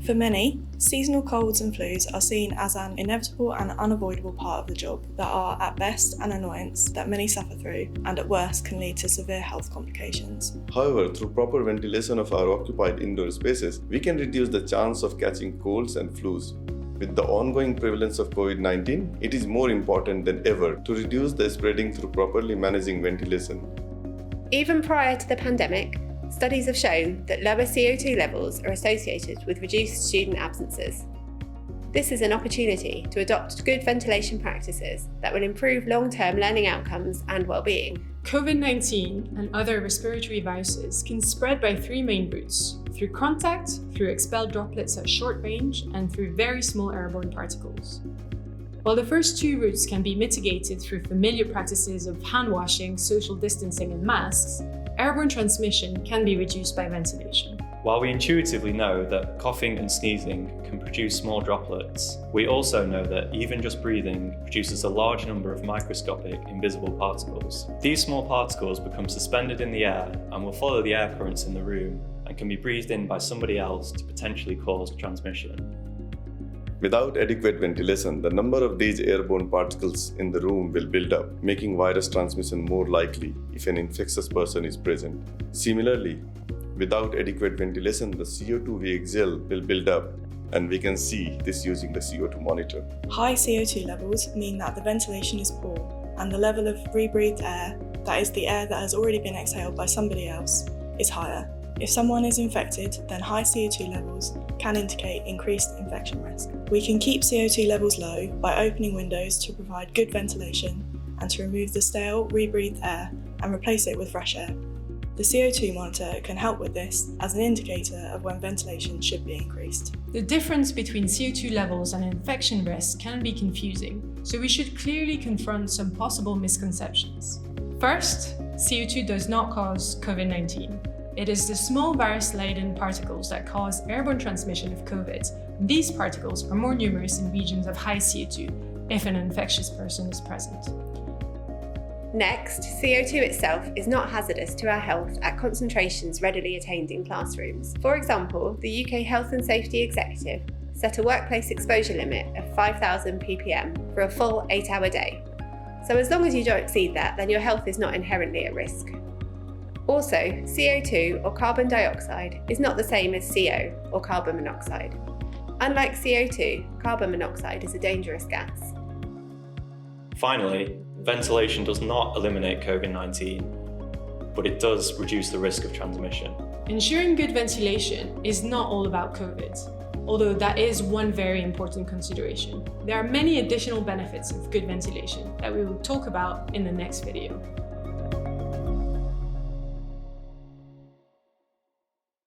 For many, seasonal colds and flus are seen as an inevitable and unavoidable part of the job that are at best an annoyance that many suffer through and at worst can lead to severe health complications. However, through proper ventilation of our occupied indoor spaces, we can reduce the chance of catching colds and flus. With the ongoing prevalence of COVID-19, it is more important than ever to reduce the spreading through properly managing ventilation. Even prior to the pandemic, studies have shown that lower CO2 levels are associated with reduced student absences. This is an opportunity to adopt good ventilation practices that will improve long-term learning outcomes and well-being. COVID-19 and other respiratory viruses can spread by three main routes: through contact, through expelled droplets at short range, and through very small airborne particles. While the first two routes can be mitigated through familiar practices of hand washing, social distancing, and masks, airborne transmission can be reduced by ventilation. While we intuitively know that coughing and sneezing can produce small droplets, we also know that even just breathing produces a large number of microscopic, invisible particles. These small particles become suspended in the air and will follow the air currents in the room and can be breathed in by somebody else to potentially cause transmission. Without adequate ventilation, the number of these airborne particles in the room will build up, making virus transmission more likely if an infectious person is present. Similarly, without adequate ventilation, the CO2 we exhale will build up, and we can see this using the CO2 monitor. High CO2 levels mean that the ventilation is poor and the level of rebreathed air, that is the air that has already been exhaled by somebody else, is higher. If someone is infected, then high CO2 levels can indicate increased infection risk. We can keep CO2 levels low by opening windows to provide good ventilation and to remove the stale, rebreathed air and replace it with fresh air. The CO2 monitor can help with this as an indicator of when ventilation should be increased. The difference between CO2 levels and infection risk can be confusing, so we should clearly confront some possible misconceptions. First, CO2 does not cause COVID-19. It is the small virus-laden particles that cause airborne transmission of COVID. These particles are more numerous in regions of high CO2 if an infectious person is present. Next, CO2 itself is not hazardous to our health at concentrations readily attained in classrooms. For example, the UK Health and Safety Executive set a workplace exposure limit of 5,000 ppm for a full 8-hour day. So as long as you don't exceed that, then your health is not inherently at risk. Also, CO2 or carbon dioxide is not the same as CO or carbon monoxide. Unlike CO2, carbon monoxide is a dangerous gas. Finally, ventilation does not eliminate COVID-19, but it does reduce the risk of transmission. Ensuring good ventilation is not all about COVID, although that is one very important consideration. There are many additional benefits of good ventilation that we will talk about in the next video.